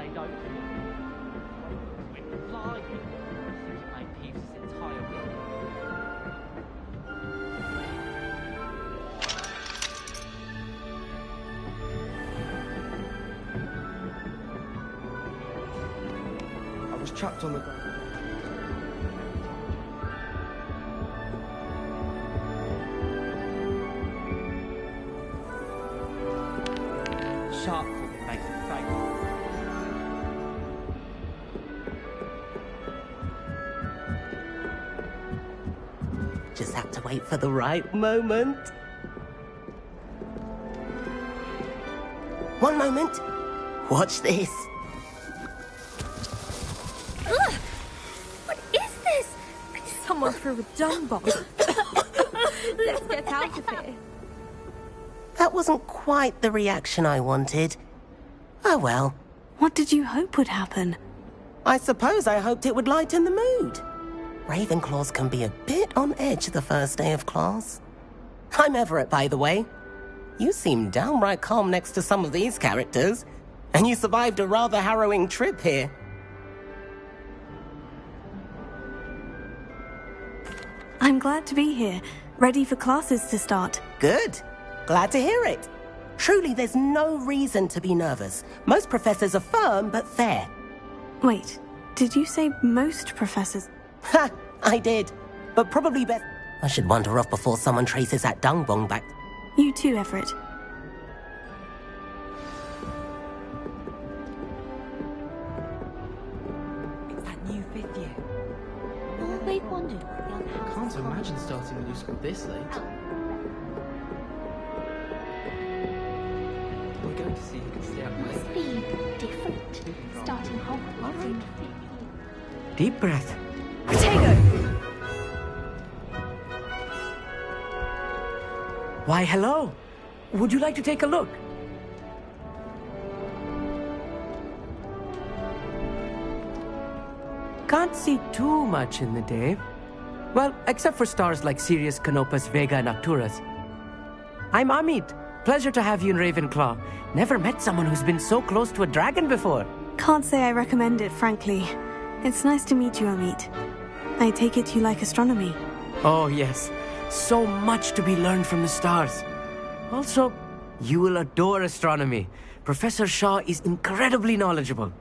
stayed open. Went flying. It made Peeves' entire week. I was trapped on the ground. Sharp caught me face to face. Just have to wait for the right moment. One moment. Watch this. Ugh! What is this? Someone threw a dung bomb. Let's get out of here. That wasn't quite the reaction I wanted. Oh well. What did you hope would happen? I suppose I hoped it would lighten the mood. Ravenclaws can be a bit on edge the first day of class. I'm Everett, by the way. You seem downright calm next to some of these characters, and you survived a rather harrowing trip here. I'm glad to be here, ready for classes to start. Good. Glad to hear it. Truly, there's no reason to be nervous. Most professors are firm but fair. Wait, did you say most professors? Ha! I did. But probably best. I should wander off before someone traces that dung bong back. You too, Everett. It's that new fifth year. Always wondered what the other house Can't imagine starting a new school this late. We're going to see who can stay up must late. be different. Starting Hogwarts in 5th year. Deep breath. Potato! Why, hello. Would you like to take a look? Can't see too much in the day. Well, except for stars like Sirius, Canopus, Vega, and Arcturus. I'm Amit. Pleasure to have you in Ravenclaw. Never met someone who's been so close to a dragon before. Can't say I recommend it, frankly. It's nice to meet you, Amit. I take it you like astronomy. Oh, yes. So much to be learned from the stars. Also, you will adore astronomy. Professor Shaw is incredibly knowledgeable.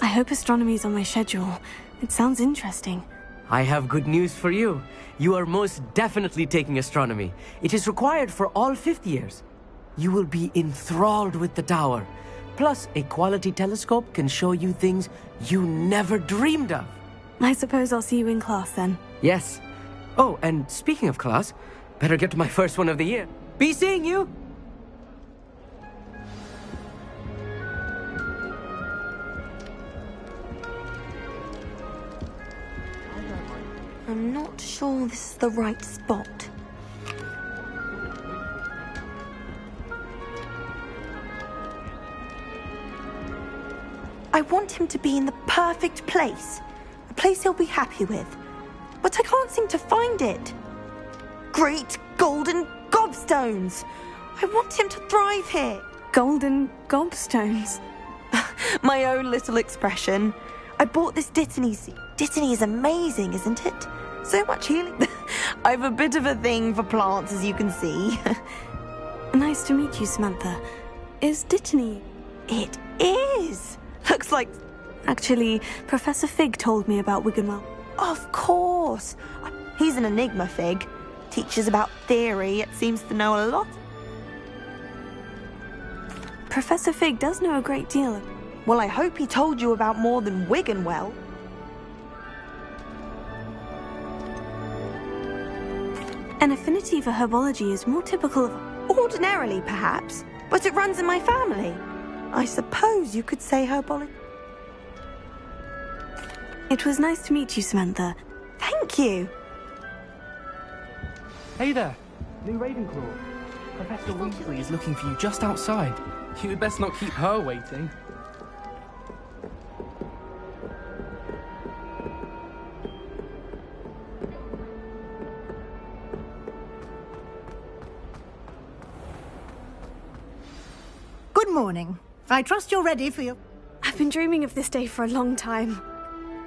I hope astronomy's on my schedule. It sounds interesting. I have good news for you. You are most definitely taking astronomy. It is required for all fifth years. You will be enthralled with the tower. Plus, a quality telescope can show you things you never dreamed of. I suppose I'll see you in class then. Yes. Oh, and speaking of class, better get to my first one of the year. Be seeing you! I'm not sure this is the right spot. I want him to be in the perfect place. A place he'll be happy with. But I can't seem to find it. Great golden gobstones! I want him to thrive here. Golden gobstones. My own little expression. I bought this Dittany seed. Dittany is amazing, isn't it? So much healing. I have a bit of a thing for plants, as you can see. Nice to meet you, Samantha. Is Dittany... It is. Looks like... Actually, Professor Fig told me about Wiggenwell. Of course. He's an enigma, Fig. Teaches about theory. It seems to know a lot. Professor Fig does know a great deal. Well, I hope he told you about more than Wiggenwell. An affinity for herbology is more typical of... Ordinarily, perhaps, but it runs in my family. I suppose you could say herbology. It was nice to meet you, Samantha. Thank you. Hey there, new Ravenclaw. Professor Weasley is looking for you just outside. You'd best not keep her waiting. Good morning. I trust you're ready for your... I've been dreaming of this day for a long time.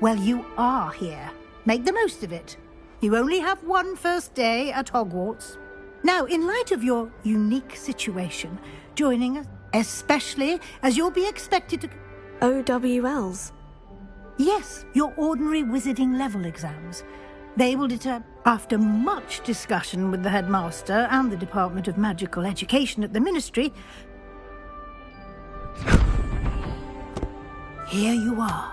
Well, you are here. Make the most of it. You only have one first day at Hogwarts. Now, in light of your unique situation, joining us, especially as you'll be expected to... OWLs? Yes, your ordinary wizarding level exams. They will determine... After much discussion with the headmaster and the Department of Magical Education at the Ministry, here you are.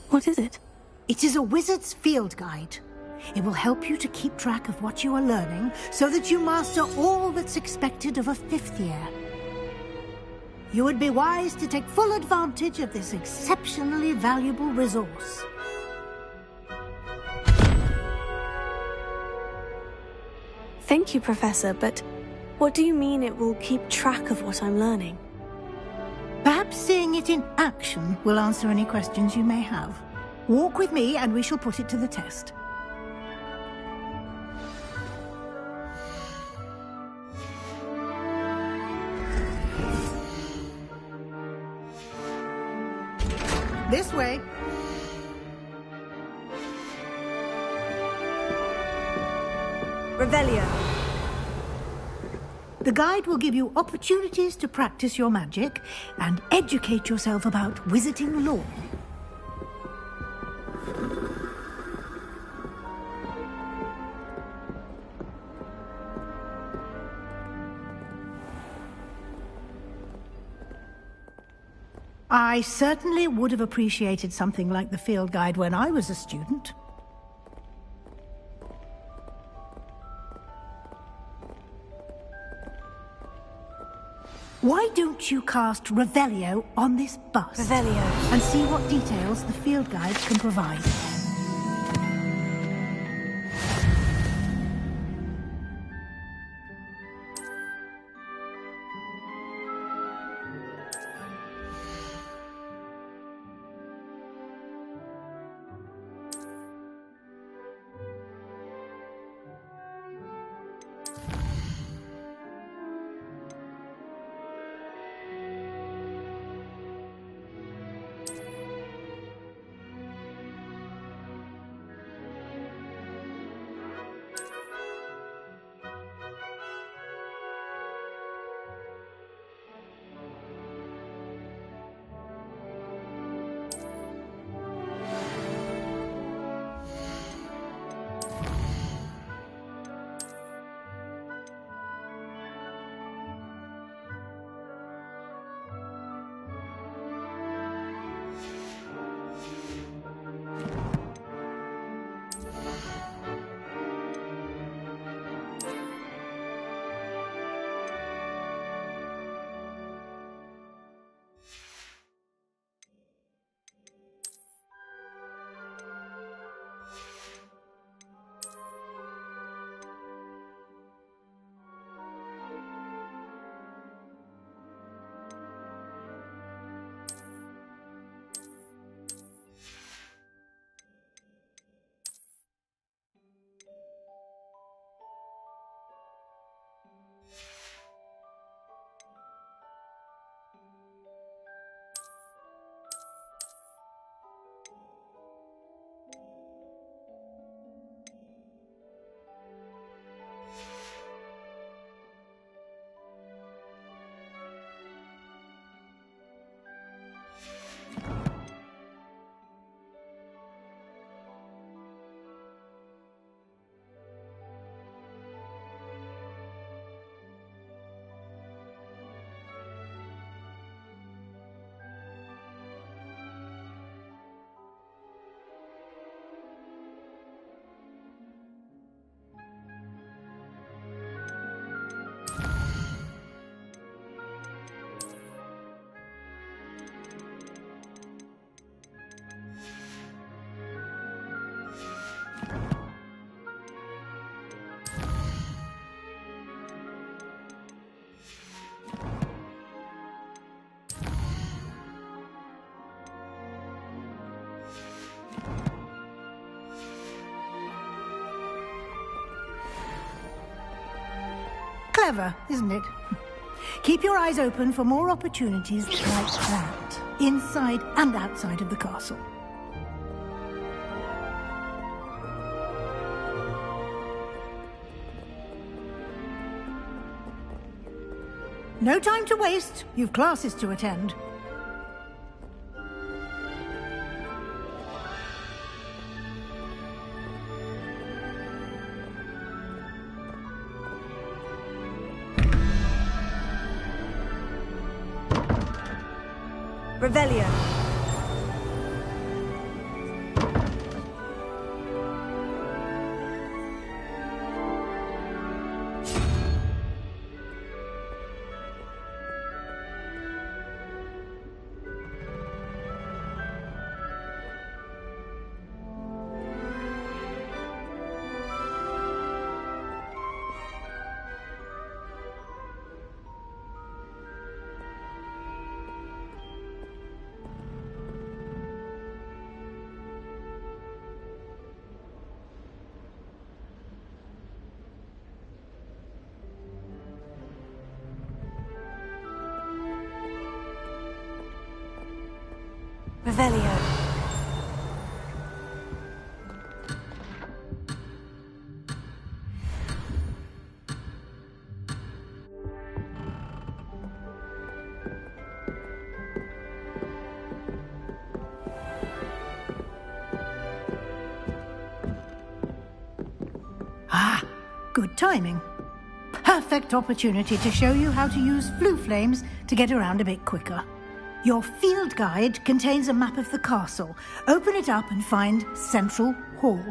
What is it? It is a wizard's field guide. It will help you to keep track of what you are learning so that you master all that's expected of a fifth year. You would be wise to take full advantage of this exceptionally valuable resource. Thank you, Professor, but what do you mean it will keep track of what I'm learning? Perhaps seeing it in action will answer any questions you may have. Walk with me and we shall put it to the test. This way. Revelio. The guide will give you opportunities to practice your magic and educate yourself about wizarding lore. I certainly would have appreciated something like the field guide when I was a student. Why don't you cast Revelio on this bus? Revelio. And see what details the field guide can provide. Clever, isn't it? Keep your eyes open for more opportunities like that, inside and outside of the castle. No time to waste. You've classes to attend. Revelio. Revelio. Ah, good timing. Perfect opportunity to show you how to use flue flames to get around a bit quicker. Your field guide contains a map of the castle. Open it up and find Central Hall.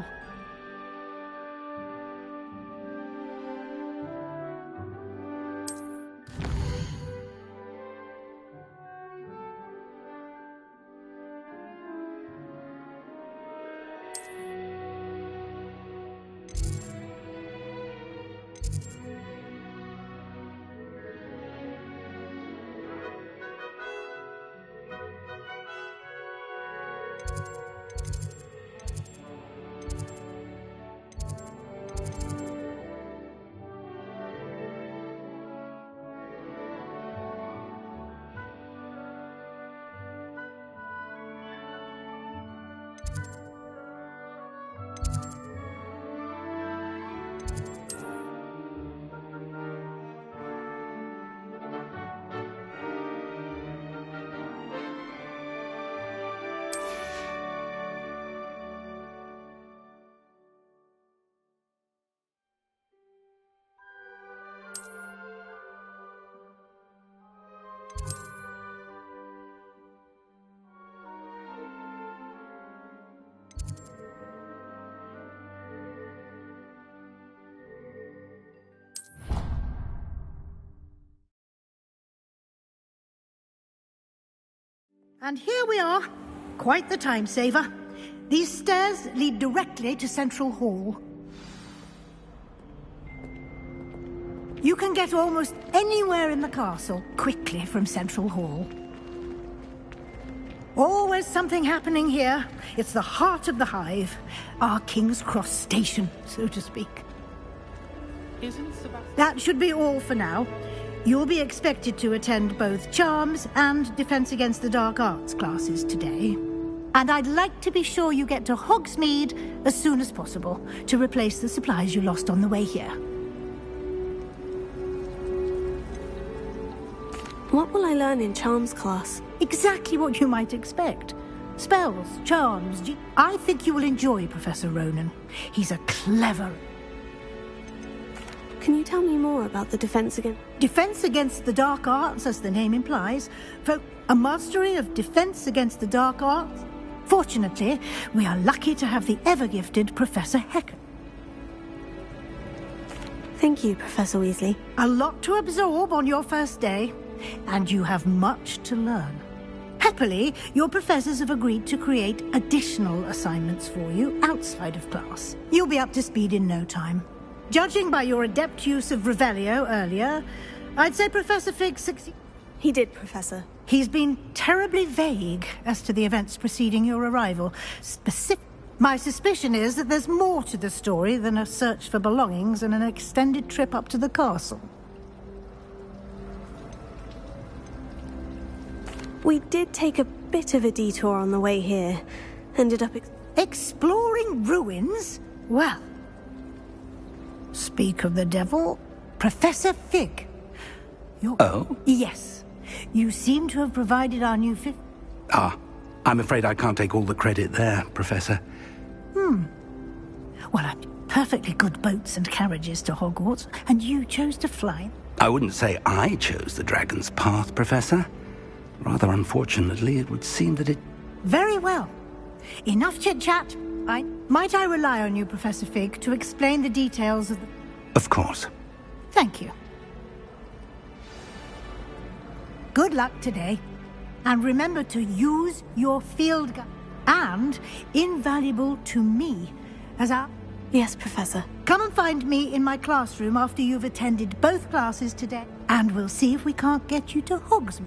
And here we are. Quite the time saver. These stairs lead directly to Central Hall. You can get almost anywhere in the castle quickly from Central Hall. Always something happening here. It's the heart of the hive. Our King's Cross station, so to speak. Isn't Sebastian... That should be all for now. You'll be expected to attend both Charms and Defense Against the Dark Arts classes today. And I'd like to be sure you get to Hogsmeade as soon as possible to replace the supplies you lost on the way here. What will I learn in Charms class? Exactly what you might expect. Spells, charms. I think you will enjoy Professor Ronan. He's a clever... Can you tell me more about the defense again? Defense Against the Dark Arts, as the name implies. For a mastery of Defense Against the Dark Arts. Fortunately, we are lucky to have the ever-gifted Professor Hecker. Thank you, Professor Weasley. A lot to absorb on your first day, and you have much to learn. Happily, your professors have agreed to create additional assignments for you outside of class. You'll be up to speed in no time. Judging by your adept use of Revelio earlier, I'd say Professor Fig succeeded. He did, Professor. He's been terribly vague as to the events preceding your arrival. My suspicion is that there's more to the story than a search for belongings and an extended trip up to the castle. We did take a bit of a detour on the way here. Ended up Exploring ruins? Well, speak of the devil, Professor Fig. Oh? Yes. You seem to have provided our new fifth... Ah, I'm afraid I can't take all the credit there, Professor. Well, perfectly good boats and carriages to Hogwarts, and you chose to fly. I wouldn't say I chose the dragon's path, Professor. Rather unfortunately, it would seem that it... Very well. Enough chit-chat. Might I rely on you, Professor Fig, to explain the details of the... Of course. Thank you. Good luck today. And remember to use your field gun. And invaluable to me, as our... Yes, Professor. Come and find me in my classroom after you've attended both classes today. And we'll see if we can't get you to Hogs.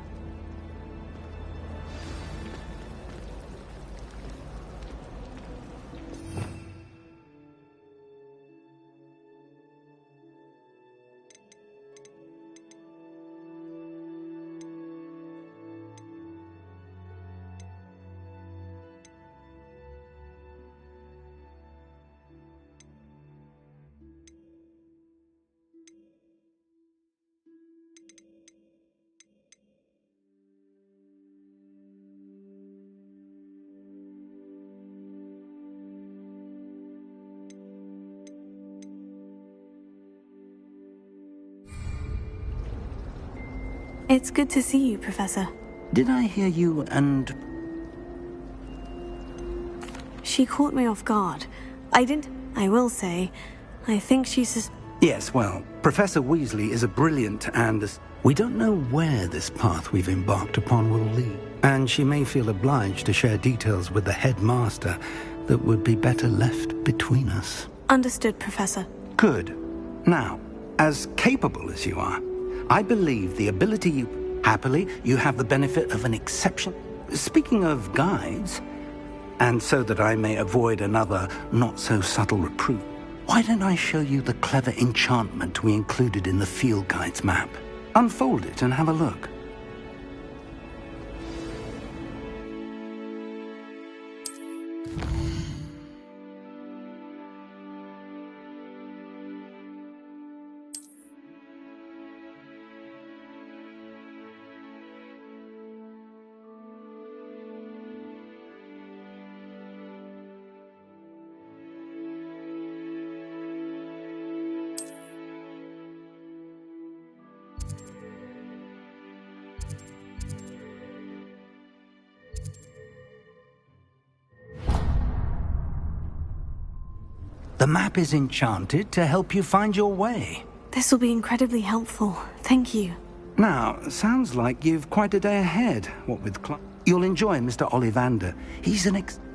It's good to see you, Professor. Did I hear you and... She caught me off guard. I will say, I think she's... Yes, well, Professor Weasley is a brilliant and... We don't know where this path we've embarked upon will lead. And she may feel obliged to share details with the headmaster that would be better left between us. Understood, Professor. Good. Now, as capable as you are, I believe the ability you... Happily, you have the benefit of an exception. Speaking of guides, and so that I may avoid another not-so-subtle reproof, why don't I show you the clever enchantment we included in the field guide's map? Unfold it and have a look. The map is enchanted to help you find your way. This will be incredibly helpful. Thank you. Now, sounds like you've quite a day ahead, what with You'll enjoy Mr. Ollivander. He's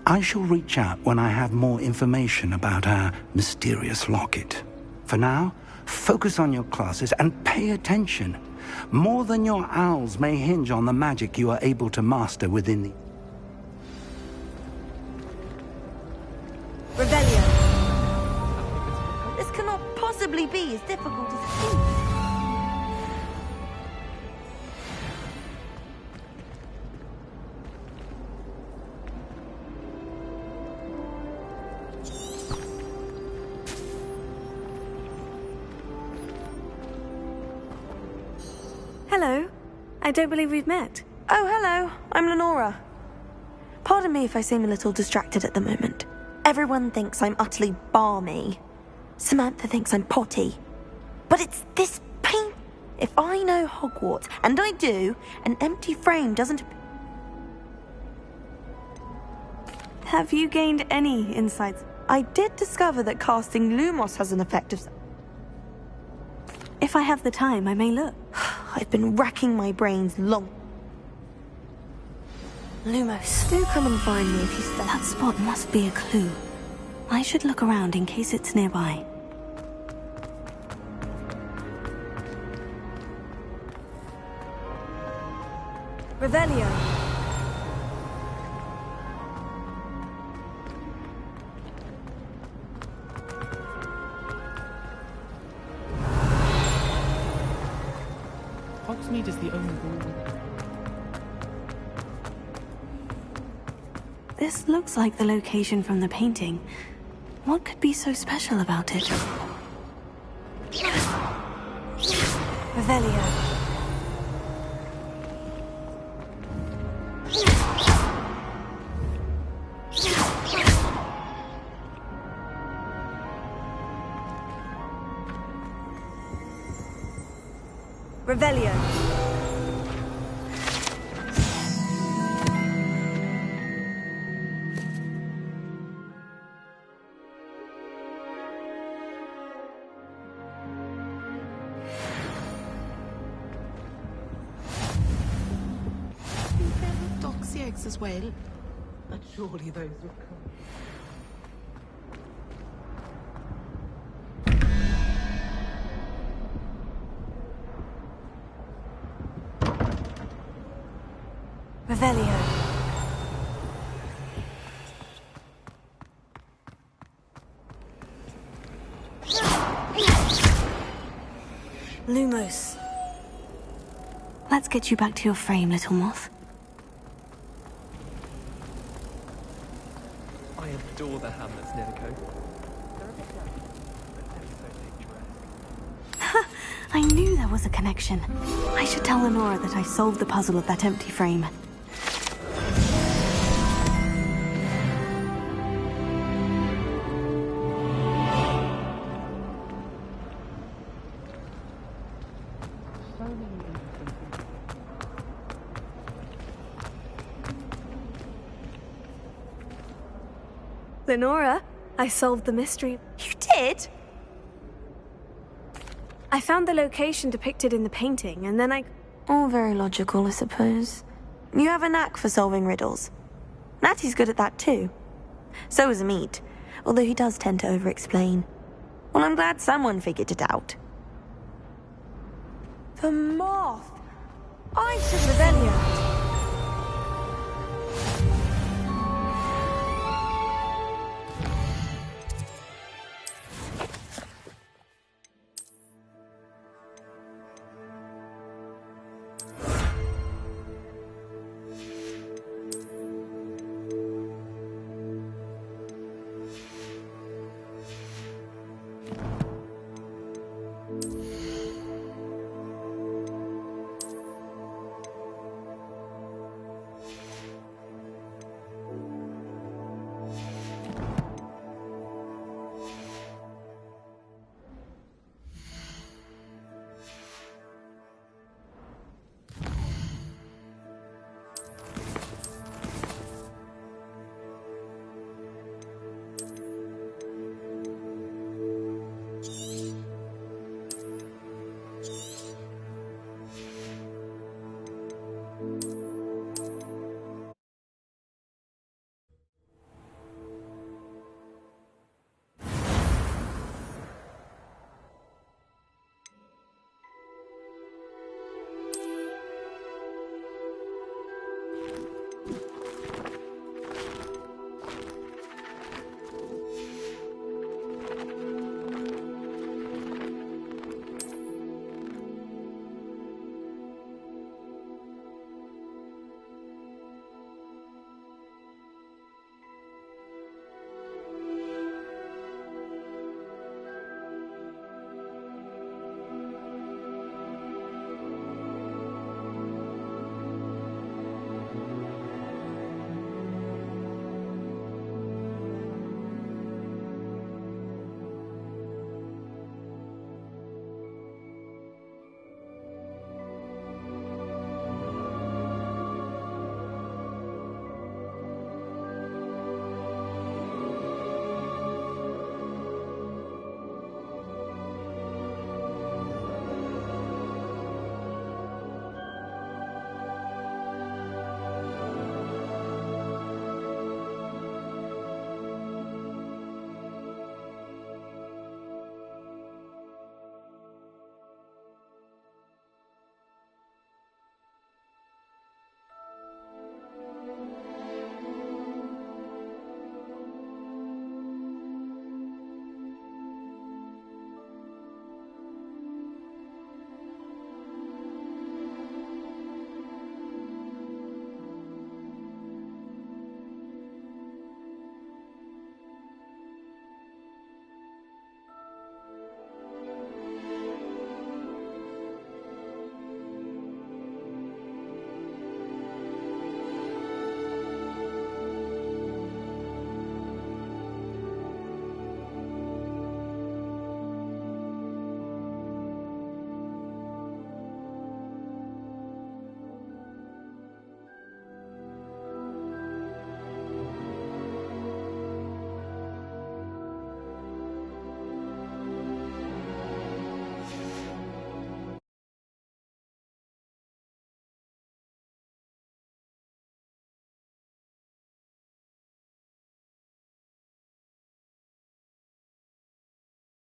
I shall reach out when I have more information about our mysterious locket. For now, focus on your classes and pay attention. More than your owls may hinge on the magic you are able to master within the... Rebellion. This cannot possibly be as difficult as it seems. Hello. I don't believe we've met. Oh, hello. I'm Lenora. Pardon me if I seem a little distracted at the moment. Everyone thinks I'm utterly balmy. Samantha thinks I'm potty. But it's this pain. If I know Hogwarts, and I do, an empty frame doesn't... Have you gained any insights? I did discover that casting Lumos has an effect of... If I have the time, I may look. I've been racking my brains long... Lumos, do come and find me if you stay. That spot must be a clue. I should look around in case it's nearby. Revelio. Hogsmeade is the only rule. This looks like the location from the painting. What could be so special about it? Revelio. Revelio. Doxy eggs as well. But surely those would come. Revelio. Lumos. Let's get you back to your frame, little moth. I adore the hamlets near the coast. They're a bit young, but ever so picturesque. I knew there was a connection. I should tell Lenora that I solved the puzzle of that empty frame. Lenora, I solved the mystery. You did? I found the location depicted in the painting, and then I... All very logical, I suppose. You have a knack for solving riddles. Natty's good at that too. So is Amit, although he does tend to over-explain. Well, I'm glad someone figured it out. The moth! I should have... Revelio.